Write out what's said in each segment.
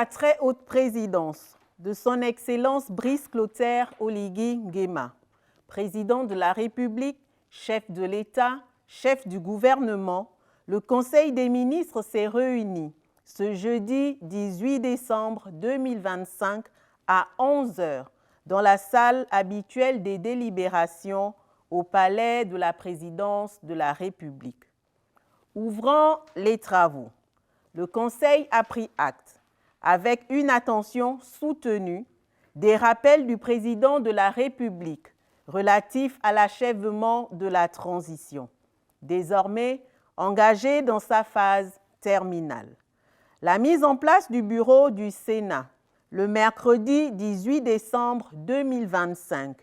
la très haute présidence de son Excellence Brice Clotaire Oligui Nguema, président de la République, chef de l'État, chef du gouvernement, le Conseil des ministres s'est réuni ce jeudi 18 décembre 2025 à 11 h dans la salle habituelle des délibérations au Palais de la Présidence de la République. Ouvrant les travaux, le Conseil a pris acte, avec une attention soutenue, des rappels du Président de la République relatifs à l'achèvement de la transition, désormais engagé dans sa phase terminale. La mise en place du bureau du Sénat le mercredi 18 décembre 2025,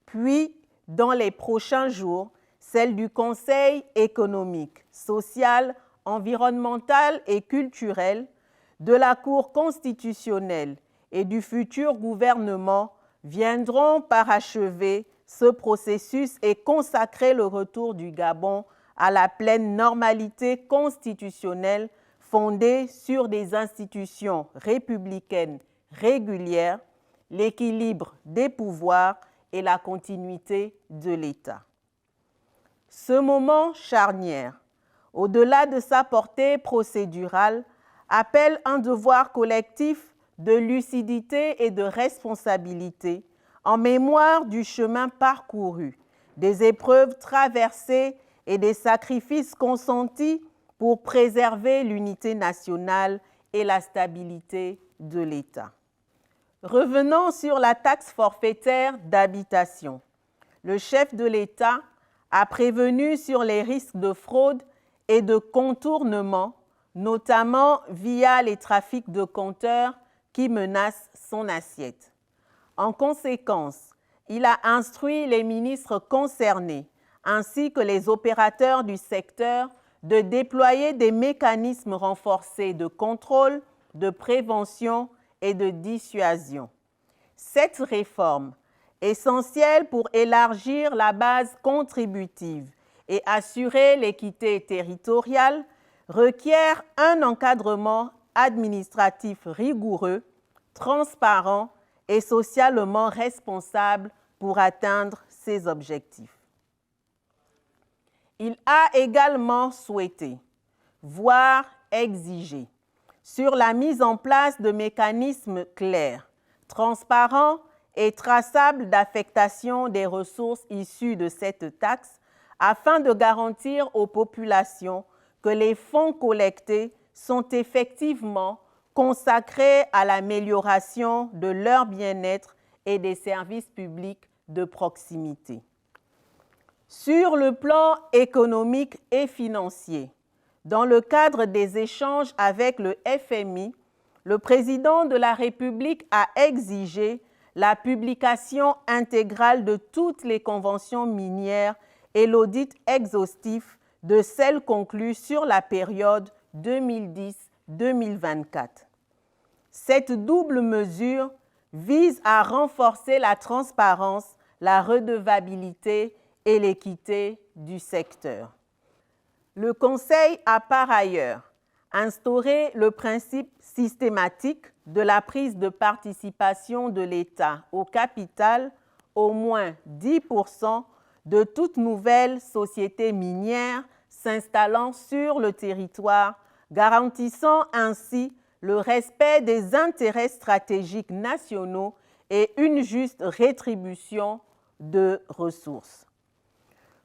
puis dans les prochains jours, celle du Conseil économique, social, environnemental et culturel, de la Cour constitutionnelle et du futur gouvernement viendront parachever ce processus et consacrer le retour du Gabon à la pleine normalité constitutionnelle fondée sur des institutions républicaines régulières, l'équilibre des pouvoirs et la continuité de l'État. Ce moment charnière, au-delà de sa portée procédurale, appelle un devoir collectif de lucidité et de responsabilité en mémoire du chemin parcouru, des épreuves traversées et des sacrifices consentis pour préserver l'unité nationale et la stabilité de l'État. Revenons sur la taxe forfaitaire d'habitation. Le chef de l'État a prévenu sur les risques de fraude et de contournement, notamment via les trafics de compteurs qui menacent son assiette. En conséquence, il a instruit les ministres concernés ainsi que les opérateurs du secteur de déployer des mécanismes renforcés de contrôle, de prévention et de dissuasion. Cette réforme, essentielle pour élargir la base contributive et assurer l'équité territoriale, requiert un encadrement administratif rigoureux, transparent et socialement responsable pour atteindre ces objectifs. Il a également souhaité, voire exigé, sur la mise en place de mécanismes clairs, transparents et traçables d'affectation des ressources issues de cette taxe afin de garantir aux populations que les fonds collectés sont effectivement consacrés à l'amélioration de leur bien-être et des services publics de proximité. Sur le plan économique et financier, dans le cadre des échanges avec le FMI, le président de la République a exigé la publication intégrale de toutes les conventions minières et l'audit exhaustif de celles conclues sur la période 2010-2024. Cette double mesure vise à renforcer la transparence, la redevabilité et l'équité du secteur. Le Conseil a par ailleurs instauré le principe systématique de la prise de participation de l'État au capital, au moins 10% de toute nouvelle société minière s'installant sur le territoire, garantissant ainsi le respect des intérêts stratégiques nationaux et une juste rétribution de ressources.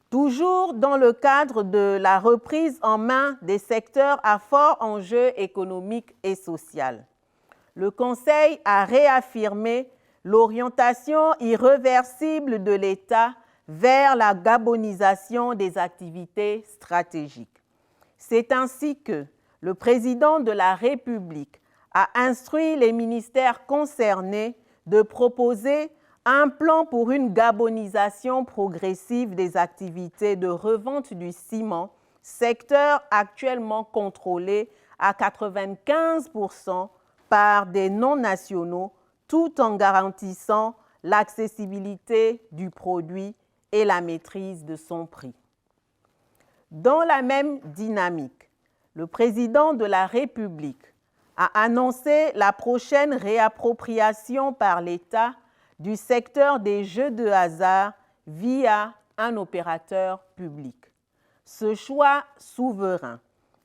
Toujours dans le cadre de la reprise en main des secteurs à fort enjeu économique et social, le Conseil a réaffirmé l'orientation irréversible de l'État vers la gabonisation des activités stratégiques. C'est ainsi que le président de la République a instruit les ministères concernés de proposer un plan pour une gabonisation progressive des activités de revente du ciment, secteur actuellement contrôlé à 95% par des non-nationaux, tout en garantissant l'accessibilité du produit et la maîtrise de son prix. Dans la même dynamique, le président de la République a annoncé la prochaine réappropriation par l'État du secteur des jeux de hasard via un opérateur public. Ce choix souverain,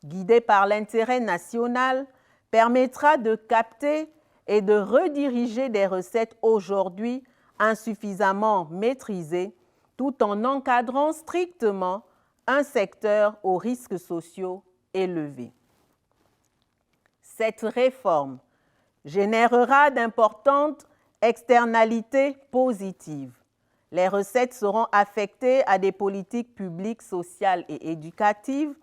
guidé par l'intérêt national, permettra de capter et de rediriger des recettes aujourd'hui insuffisamment maîtrisées, tout en encadrant strictement un secteur aux risques sociaux élevés. Cette réforme générera d'importantes externalités positives. Les recettes seront affectées à des politiques publiques, sociales et éducatives,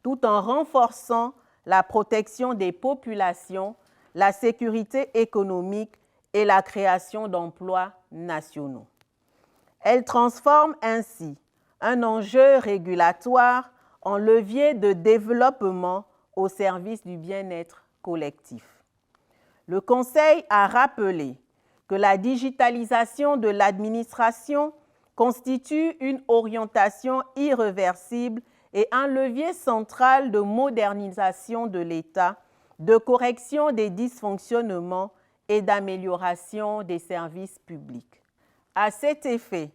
tout en renforçant la protection des populations, la sécurité économique et la création d'emplois nationaux. Elle transforme ainsi un enjeu régulatoire en levier de développement au service du bien-être collectif. Le Conseil a rappelé que la digitalisation de l'administration constitue une orientation irréversible et un levier central de modernisation de l'État, de correction des dysfonctionnements et d'amélioration des services publics. À cet effet,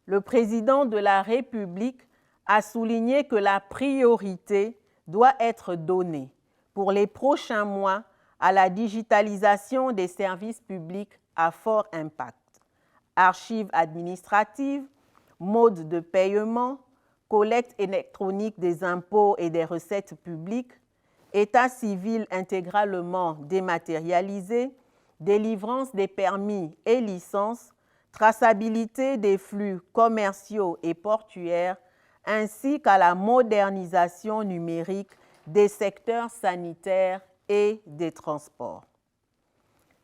le président de la République a souligné que la priorité doit être donnée pour les prochains mois à la digitalisation des services publics à fort impact. Archives administratives, modes de paiement, collecte électronique des impôts et des recettes publiques, état civil intégralement dématérialisé, délivrance des permis et licences, traçabilité des flux commerciaux et portuaires, ainsi qu'à la modernisation numérique des secteurs sanitaires et des transports.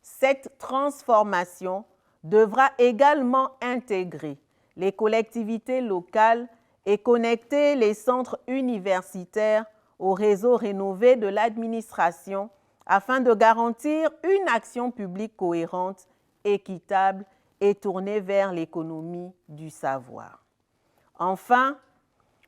Cette transformation devra également intégrer les collectivités locales et connecter les centres universitaires au réseau rénové de l'administration afin de garantir une action publique cohérente, équitable et tournée vers l'économie du savoir. Enfin,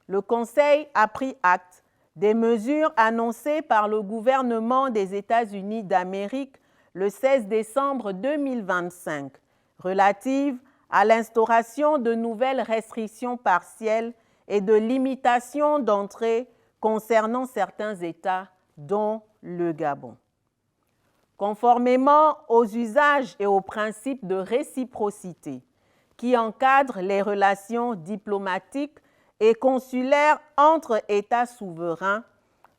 le Conseil a pris acte des mesures annoncées par le gouvernement des États-Unis d'Amérique le 16 décembre 2025, relatives à l'instauration de nouvelles restrictions partielles et de limitations d'entrée concernant certains États, dont le Gabon. Conformément aux usages et aux principes de réciprocité qui encadrent les relations diplomatiques et consulaires entre États souverains,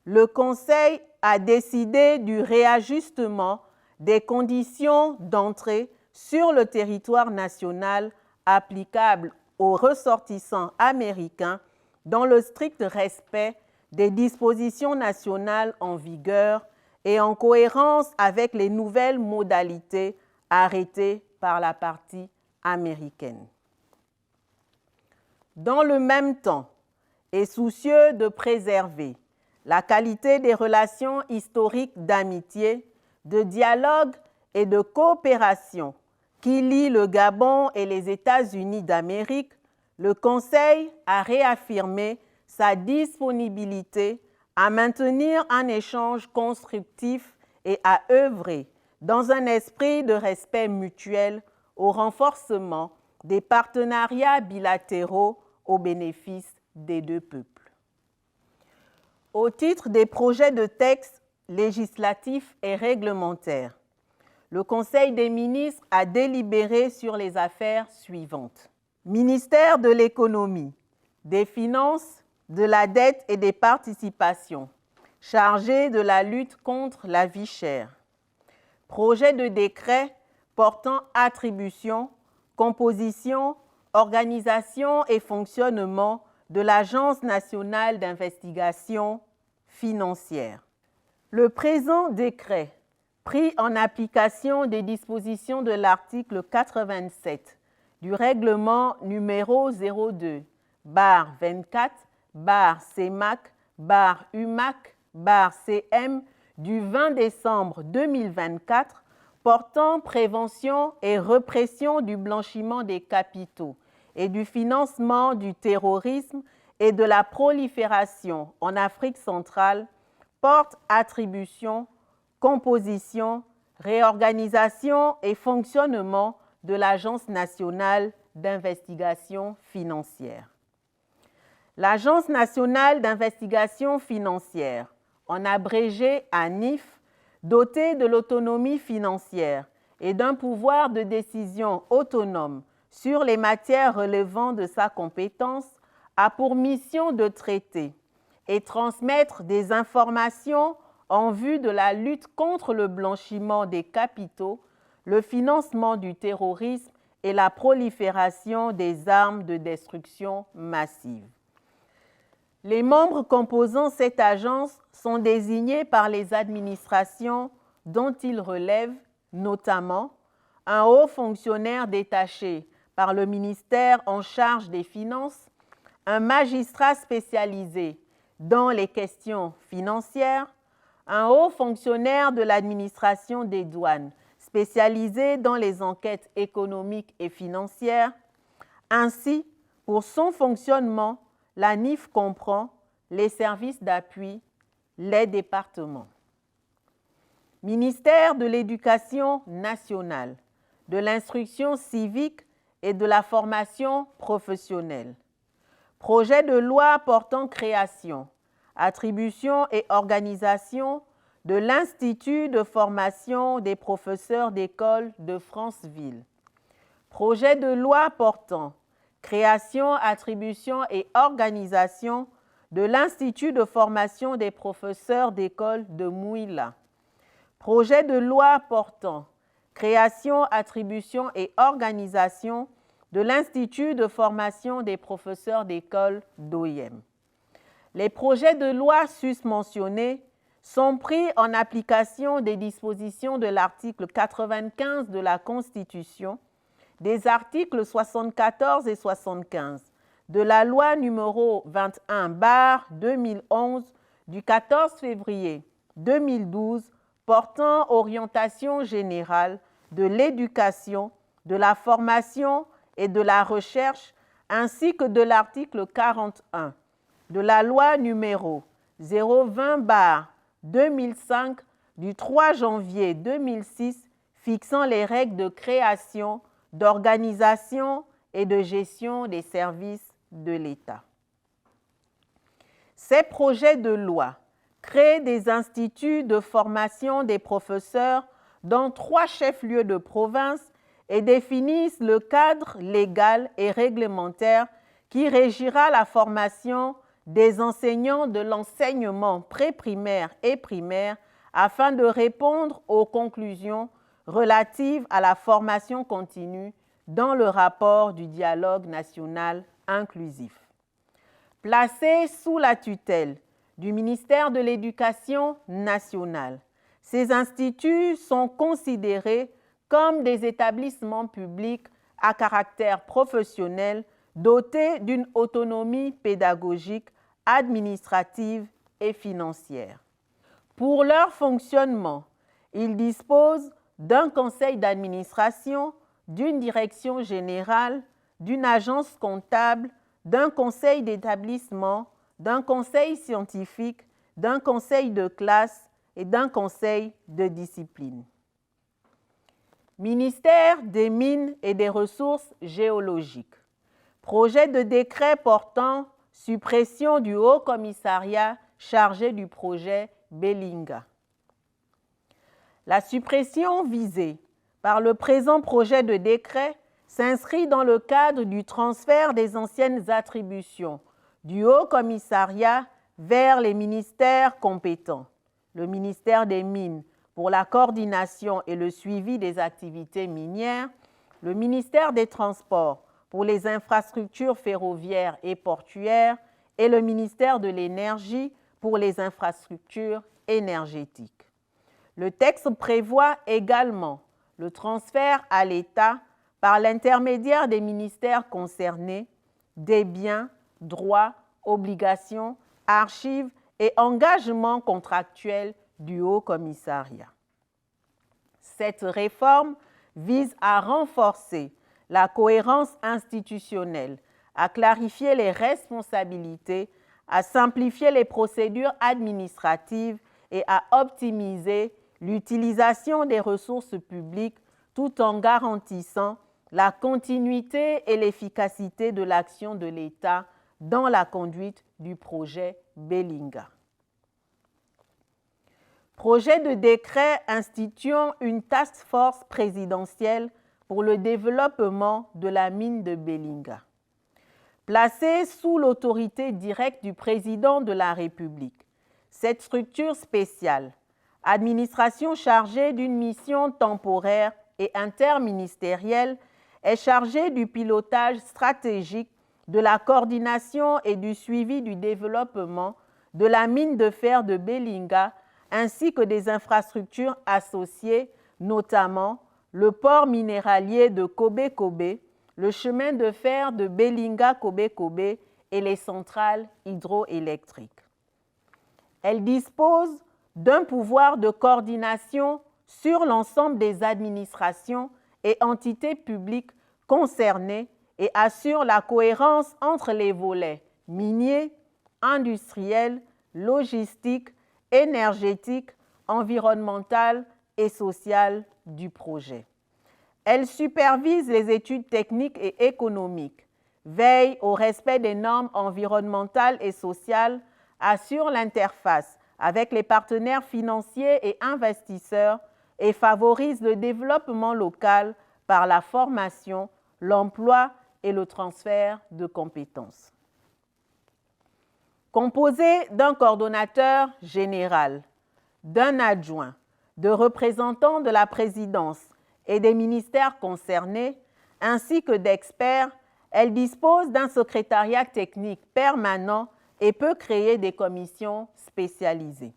le Conseil a décidé du réajustement des conditions d'entrée sur le territoire national applicables aux ressortissants américains dans le strict respect des dispositions nationales en vigueur et en cohérence avec les nouvelles modalités arrêtées par la partie américaine. Dans le même temps, et soucieux de préserver la qualité des relations historiques d'amitié, de dialogue et de coopération qui lient le Gabon et les États-Unis d'Amérique, le Conseil a réaffirmé sa disponibilité à maintenir un échange constructif et à œuvrer dans un esprit de respect mutuel au renforcement des partenariats bilatéraux au bénéfice des deux peuples. Au titre des projets de textes législatifs et réglementaires, le Conseil des ministres a délibéré sur les affaires suivantes. Ministère de l'Économie, des Finances, de la dette et des participations, chargé de la lutte contre la vie chère. Projet de décret portant attribution, composition, organisation et fonctionnement de l'Agence nationale d'investigation financière. Le présent décret, pris en application des dispositions de l'article 87 du règlement numéro 02/24/CMAC/UMAC/CM du 20 décembre 2024 portant prévention et répression du blanchiment des capitaux et du financement du terrorisme et de la prolifération en Afrique centrale porte attribution, composition, réorganisation et fonctionnement de l'Agence nationale d'investigation financière. L'Agence nationale d'investigation financière, en abrégé ANIF, dotée de l'autonomie financière et d'un pouvoir de décision autonome sur les matières relevant de sa compétence, a pour mission de traiter et transmettre des informations en vue de la lutte contre le blanchiment des capitaux, le financement du terrorisme et la prolifération des armes de destruction massive. Les membres composant cette agence sont désignés par les administrations dont ils relèvent, notamment un haut fonctionnaire détaché par le ministère en charge des Finances, un magistrat spécialisé dans les questions financières, un haut fonctionnaire de l'administration des douanes spécialisé dans les enquêtes économiques et financières. Ainsi, pour son fonctionnement, l'ANIF comprend les services d'appui, les départements. Ministère de l'Éducation nationale, de l'Instruction civique et de la formation professionnelle. Projet de loi portant création, attribution et organisation de l'Institut de formation des professeurs d'école de Franceville. Projet de loi portant création, attribution et organisation de l'Institut de formation des professeurs d'école de Mouila. Projet de loi portant création, attribution et organisation de l'Institut de formation des professeurs d'école d'OIM. Les projets de loi susmentionnés sont pris en application des dispositions de l'article 95 de la Constitution, des articles 74 et 75 de la loi numéro 21/2011 du 14 février 2012 portant orientation générale de l'éducation, de la formation et de la recherche, ainsi que de l'article 41 de la loi numéro 020/2005 du 3 janvier 2006 fixant les règles de création, d'organisation et de gestion des services de l'État. Ces projets de loi créent des instituts de formation des professeurs dans 3 chefs-lieux de province et définissent le cadre légal et réglementaire qui régira la formation des enseignants de l'enseignement pré-primaire et primaire afin de répondre aux conclusions relatives à la formation continue dans le rapport du dialogue national inclusif. Placés sous la tutelle du ministère de l'Éducation nationale, ces instituts sont considérés comme des établissements publics à caractère professionnel dotés d'une autonomie pédagogique, administrative et financière. Pour leur fonctionnement, ils disposent d'un conseil d'administration, d'une direction générale, d'une agence comptable, d'un conseil d'établissement, d'un conseil scientifique, d'un conseil de classe et d'un conseil de discipline. Ministère des Mines et des Ressources géologiques. Projet de décret portant suppression du Haut Commissariat chargé du projet Belinga. La suppression visée par le présent projet de décret s'inscrit dans le cadre du transfert des anciennes attributions du Haut Commissariat vers les ministères compétents, le ministère des Mines pour la coordination et le suivi des activités minières, le ministère des Transports pour les infrastructures ferroviaires et portuaires et le ministère de l'Énergie pour les infrastructures énergétiques. Le texte prévoit également le transfert à l'État, par l'intermédiaire des ministères concernés, des biens, droits, obligations, archives et engagements contractuels du Haut Commissariat. Cette réforme vise à renforcer la cohérence institutionnelle, à clarifier les responsabilités, à simplifier les procédures administratives et à optimiser l'utilisation des ressources publiques tout en garantissant la continuité et l'efficacité de l'action de l'État dans la conduite du projet Belinga. Projet de décret instituant une task force présidentielle pour le développement de la mine de Belinga. Placée sous l'autorité directe du président de la République, cette structure spéciale, administration chargée d'une mission temporaire et interministérielle, est chargée du pilotage stratégique, de la coordination et du suivi du développement de la mine de fer de Belinga ainsi que des infrastructures associées, notamment le port minéralier de Kobe-Kobe, le chemin de fer de Belinga-Kobe-Kobe et les centrales hydroélectriques. Elle dispose d'un pouvoir de coordination sur l'ensemble des administrations et entités publiques concernées et assure la cohérence entre les volets miniers, industriels, logistiques, énergétique, environnementale et sociale du projet. Elle supervise les études techniques et économiques, veille au respect des normes environnementales et sociales, assure l'interface avec les partenaires financiers et investisseurs et favorise le développement local par la formation, l'emploi et le transfert de compétences. Composé d'un coordonnateur général, d'un adjoint, de représentants de la présidence et des ministères concernés, ainsi que d'experts, elle dispose d'un secrétariat technique permanent et peut créer des commissions spécialisées.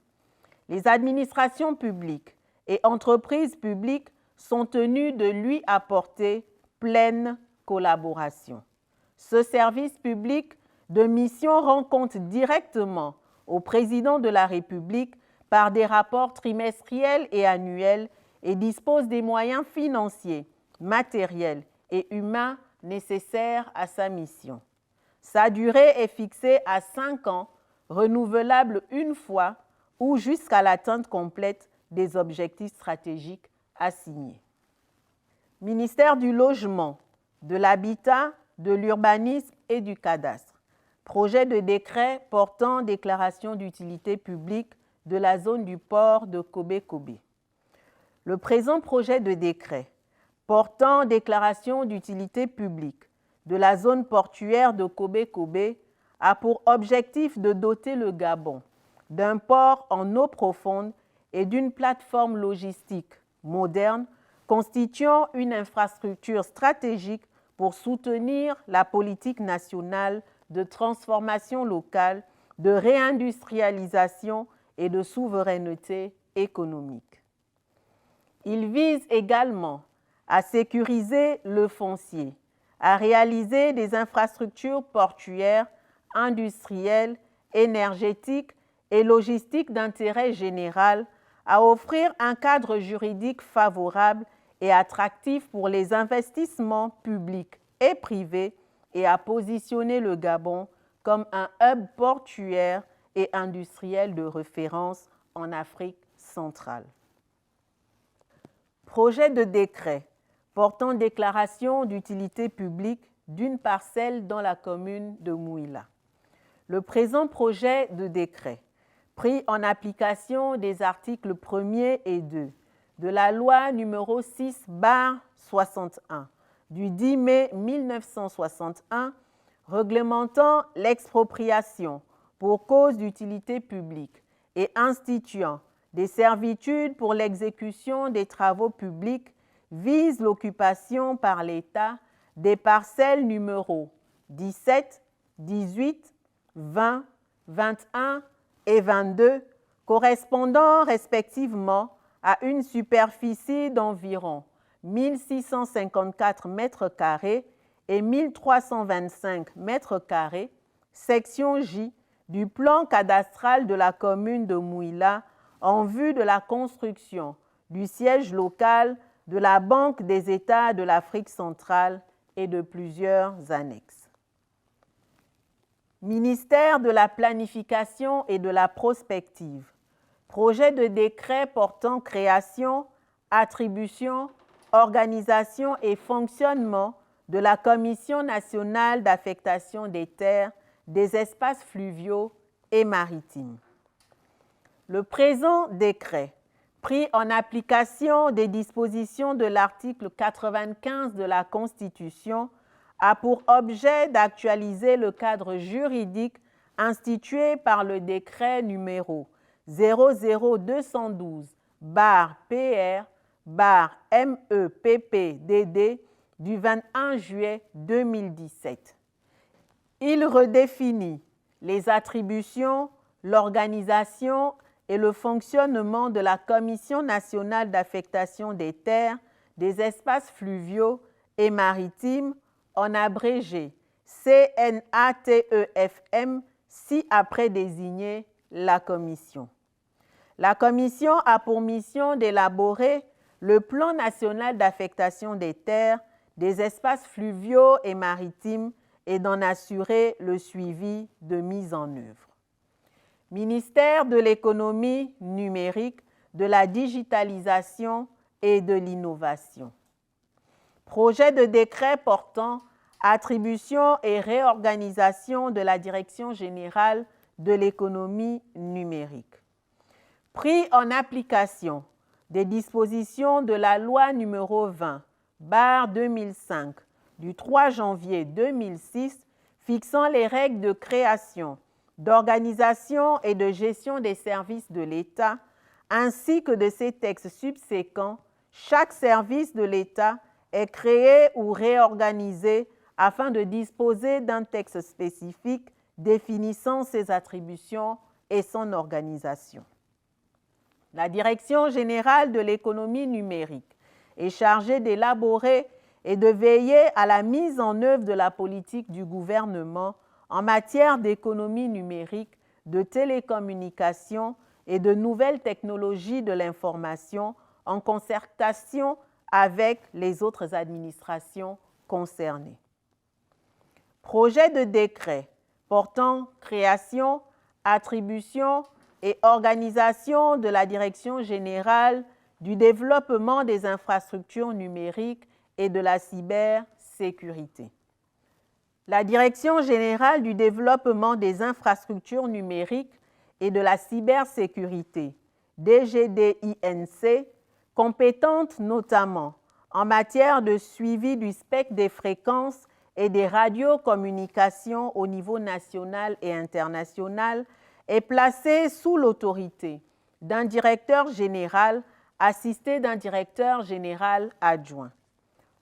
Les administrations publiques et entreprises publiques sont tenues de lui apporter pleine collaboration. Ce service public de mission rend compte directement au président de la République par des rapports trimestriels et annuels et dispose des moyens financiers, matériels et humains nécessaires à sa mission. Sa durée est fixée à 5 ans, renouvelable une fois ou jusqu'à l'atteinte complète des objectifs stratégiques assignés. Ministère du Logement, de l'Habitat, de l'Urbanisme et du Cadastre. Projet de décret portant déclaration d'utilité publique de la zone du port de Kobe-Kobe. Le présent projet de décret portant déclaration d'utilité publique de la zone portuaire de Kobe-Kobe a pour objectif de doter le Gabon d'un port en eau profonde et d'une plateforme logistique moderne constituant une infrastructure stratégique pour soutenir la politique nationale de transformation locale, de réindustrialisation et de souveraineté économique. Il vise également à sécuriser le foncier, à réaliser des infrastructures portuaires, industrielles, énergétiques et logistiques d'intérêt général, à offrir un cadre juridique favorable et attractif pour les investissements publics et privés et à positionner le Gabon comme un hub portuaire et industriel de référence en Afrique centrale. Projet de décret portant déclaration d'utilité publique d'une parcelle dans la commune de Mouila. Le présent projet de décret, pris en application des articles 1er et 2 de la loi numéro 6/61 du 10 mai 1961 réglementant l'expropriation pour cause d'utilité publique et instituant des servitudes pour l'exécution des travaux publics vise l'occupation par l'État des parcelles numéros 17, 18, 20, 21 et 22 correspondant respectivement à une superficie d'environ 1654 m² et 1325 m², section J du plan cadastral de la commune de Mouila en vue de la construction du siège local de la Banque des États de l'Afrique centrale et de plusieurs annexes. Ministère de la Planification et de la Prospective. Projet de décret portant création, attribution, organisation et fonctionnement de la Commission nationale d'affectation des terres, des espaces fluviaux et maritimes. Le présent décret, pris en application des dispositions de l'article 95 de la Constitution, a pour objet d'actualiser le cadre juridique institué par le décret numéro 00212-PR-MEPPDD du 21 juillet 2017. Il redéfinit les attributions, l'organisation et le fonctionnement de la Commission nationale d'affectation des terres, des espaces fluviaux et maritimes, en abrégé CNATEFM, ci-après désigné la Commission. La Commission a pour mission d'élaborer le plan national d'affectation des terres, des espaces fluviaux et maritimes et d'en assurer le suivi de mise en œuvre. Ministère de l'économie numérique, de la digitalisation et de l'innovation. Projet de décret portant attribution et réorganisation de la Direction générale de l'économie numérique. Pris en application des dispositions de la loi numéro 20/2005 du 3 janvier 2006 fixant les règles de création, d'organisation et de gestion des services de l'État, ainsi que de ses textes subséquents, chaque service de l'État est créé ou réorganisé afin de disposer d'un texte spécifique définissant ses attributions et son organisation. La Direction générale de l'économie numérique est chargée d'élaborer et de veiller à la mise en œuvre de la politique du gouvernement en matière d'économie numérique, de télécommunications et de nouvelles technologies de l'information en concertation avec les autres administrations concernées. Projet de décret portant création, attribution et organisation de la Direction générale du développement des infrastructures numériques et de la cybersécurité. La Direction générale du développement des infrastructures numériques et de la cybersécurité, DGDINC, compétente notamment en matière de suivi du spectre des fréquences et des radiocommunications au niveau national et international, est placée sous l'autorité d'un directeur général assisté d'un directeur général adjoint.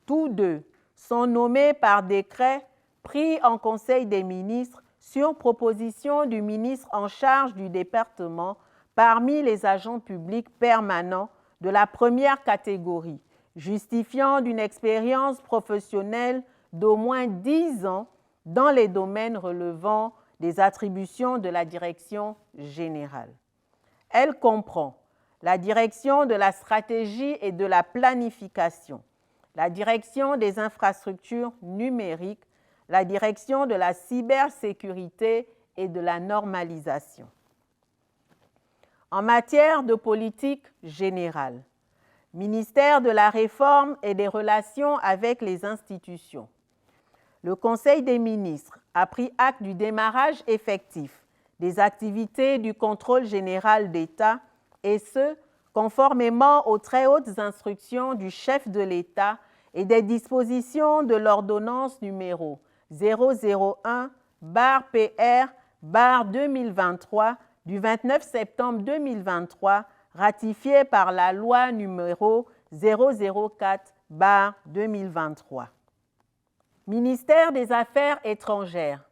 Tous deux sont nommés par décret pris en Conseil des ministres sur proposition du ministre en charge du département parmi les agents publics permanents de la première catégorie, justifiant d'une expérience professionnelle d'au moins 10 ans dans les domaines relevant des attributions de la direction générale. Elle comprend la direction de la stratégie et de la planification, la direction des infrastructures numériques, la direction de la cybersécurité et de la normalisation. En matière de politique générale, ministère de la Réforme et des relations avec les institutions, le Conseil des ministres a pris acte du démarrage effectif des activités du contrôle général d'État, et ce, conformément aux très hautes instructions du chef de l'État et des dispositions de l'ordonnance numéro 001/PR/2023 du 29 septembre 2023, ratifiée par la loi numéro 004/2023. Ministère des Affaires étrangères,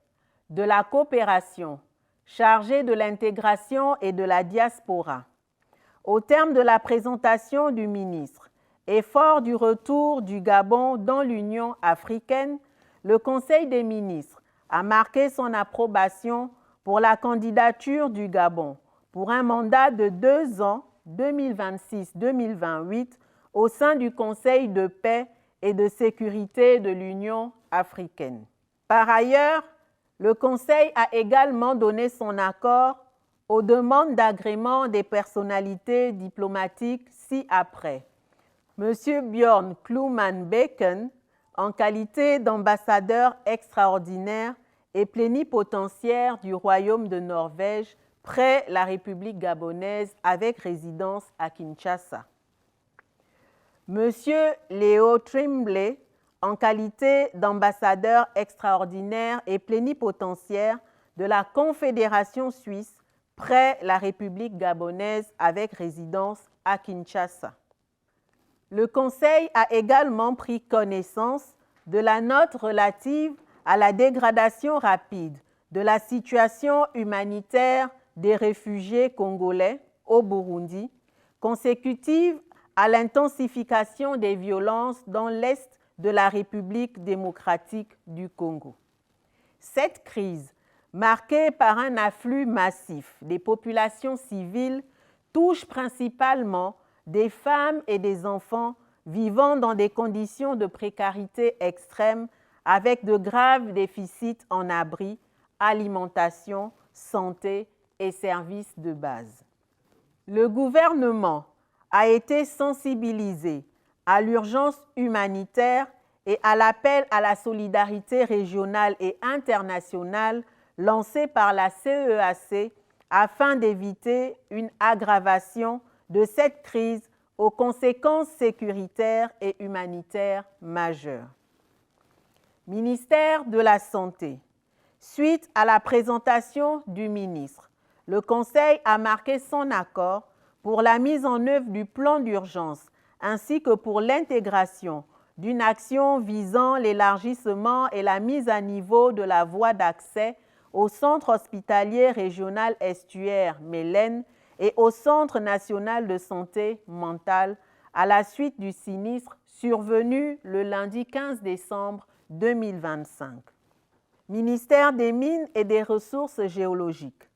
de la coopération, chargé de l'intégration et de la diaspora. Au terme de la présentation du ministre et fort du retour du Gabon dans l'Union africaine, le Conseil des ministres a marqué son approbation pour la candidature du Gabon pour un mandat de 2 ans, 2026-2028, au sein du Conseil de paix et de sécurité de l'Union africaine. Par ailleurs, le Conseil a également donné son accord aux demandes d'agrément des personnalités diplomatiques ci-après. M. Björn Kloman-Beken, en qualité d'ambassadeur extraordinaire et plénipotentiaire du Royaume de Norvège près la République gabonaise avec résidence à Kinshasa. M. Léo Trimbley, en qualité d'ambassadeur extraordinaire et plénipotentiaire de la Confédération suisse près la République gabonaise avec résidence à Kinshasa. Le Conseil a également pris connaissance de la note relative à la dégradation rapide de la situation humanitaire des réfugiés congolais au Burundi, consécutive à l'intensification des violences dans l'est de la République démocratique du Congo. Cette crise, marquée par un afflux massif des populations civiles, touche principalement des femmes et des enfants vivant dans des conditions de précarité extrême avec de graves déficits en abri, alimentation, santé et services de base. Le gouvernement a été sensibilisé à l'urgence humanitaire et à l'appel à la solidarité régionale et internationale lancé par la CEAC afin d'éviter une aggravation de cette crise aux conséquences sécuritaires et humanitaires majeures. Ministère de la Santé. Suite à la présentation du ministre, le Conseil a marqué son accord pour la mise en œuvre du plan d'urgence ainsi que pour l'intégration d'une action visant l'élargissement et la mise à niveau de la voie d'accès au Centre hospitalier régional estuaire Mélène et au Centre national de santé mentale à la suite du sinistre survenu le lundi 15 décembre 2025. Ministère des Mines et des Ressources géologiques.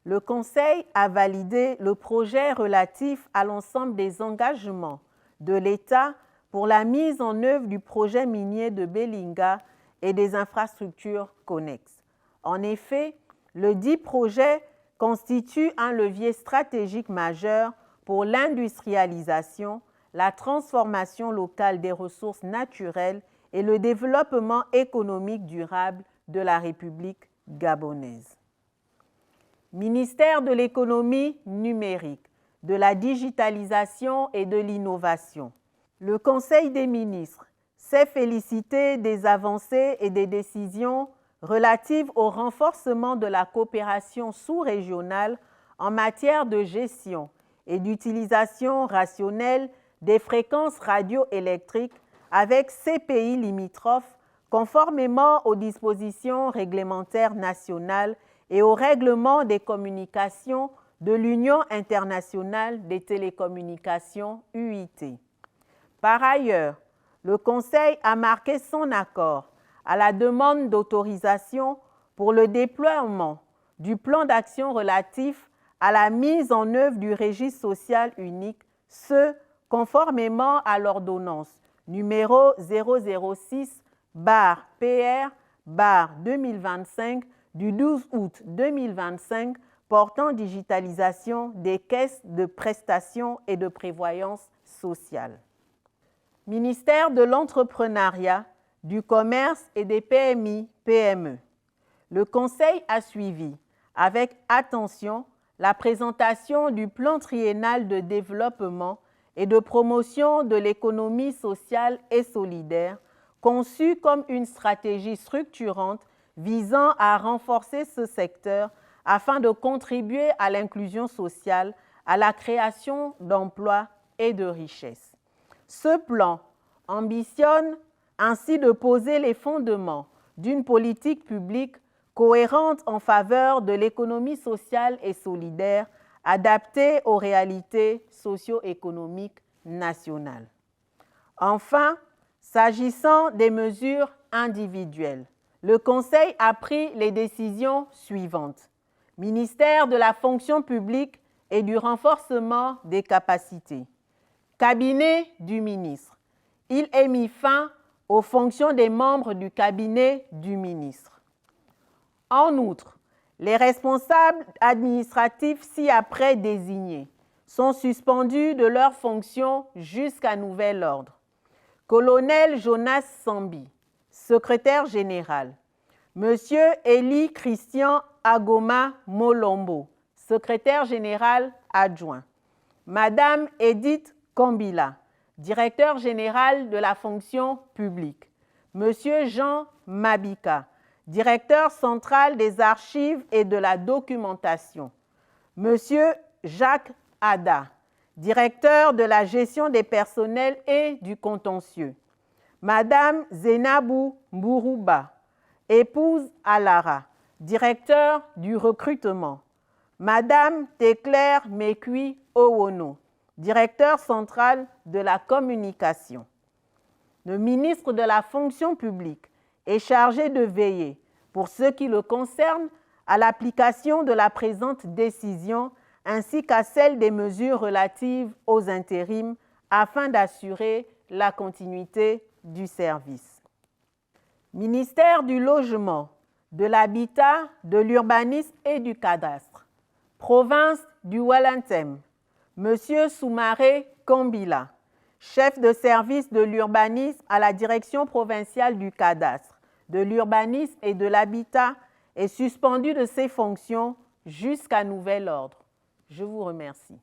Le Conseil a validé le projet relatif à l'ensemble des engagements de l'État pour la mise en œuvre du projet minier de Belinga et des infrastructures connexes. En effet, le dit projet constitue un levier stratégique majeur pour l'industrialisation, la transformation locale des ressources naturelles et le développement économique durable de la République gabonaise. Ministère de l'économie numérique, de la digitalisation et de l'innovation. Le Conseil des ministres s'est félicité des avancées et des décisions relatives au renforcement de la coopération sous-régionale en matière de gestion et d'utilisation rationnelle des fréquences radioélectriques avec ces pays limitrophes conformément aux dispositions réglementaires nationales et au règlement des communications de l'Union internationale des télécommunications UIT. Par ailleurs, le Conseil a marqué son accord à la demande d'autorisation pour le déploiement du plan d'action relatif à la mise en œuvre du registre social unique, ce conformément à l'ordonnance numéro 006/PR/2025 du 12 août 2025 portant digitalisation des caisses de prestations et de prévoyance sociale. Ministère de l'Entrepreneuriat, du Commerce et des PMI-PME. Le Conseil a suivi avec attention la présentation du plan triennal de développement et de promotion de l'économie sociale et solidaire, conçu comme une stratégie structurante visant à renforcer ce secteur afin de contribuer à l'inclusion sociale, à la création d'emplois et de richesses. Ce plan ambitionne ainsi de poser les fondements d'une politique publique cohérente en faveur de l'économie sociale et solidaire adaptée aux réalités socio-économiques nationales. Enfin, s'agissant des mesures individuelles, le Conseil a pris les décisions suivantes. Ministère de la fonction publique et du renforcement des capacités. Cabinet du ministre. Il est mis fin aux fonctions des membres du cabinet du ministre. En outre, Les responsables administratifs ci-après désignés sont suspendus de leurs fonctions jusqu'à nouvel ordre. Colonel Jonas Sambi, secrétaire général. Monsieur Élie Christian Agoma Molombo, secrétaire général adjoint. Madame Edith Kambila, directeur général de la fonction publique. Monsieur Jean Mabika, directeur central des archives et de la documentation. Monsieur Jacques Ada, directeur de la gestion des personnels et du contentieux. Madame Zenabou Mbourouba, épouse Alara, directeur du recrutement. Madame Teclaire Mekui Owono, directeur central de la communication. Le ministre de la fonction publique est chargé de veiller, pour ce qui le concerne, à l'application de la présente décision ainsi qu'à celle des mesures relatives aux intérims afin d'assurer la continuité du service. Ministère du Logement, de l'Habitat, de l'Urbanisme et du Cadastre. Province du Walantem, Monsieur Soumaré Kambila, chef de service de l'urbanisme à la Direction provinciale du Cadastre, de l'Urbanisme et de l'Habitat, est suspendu de ses fonctions jusqu'à nouvel ordre. Je vous remercie.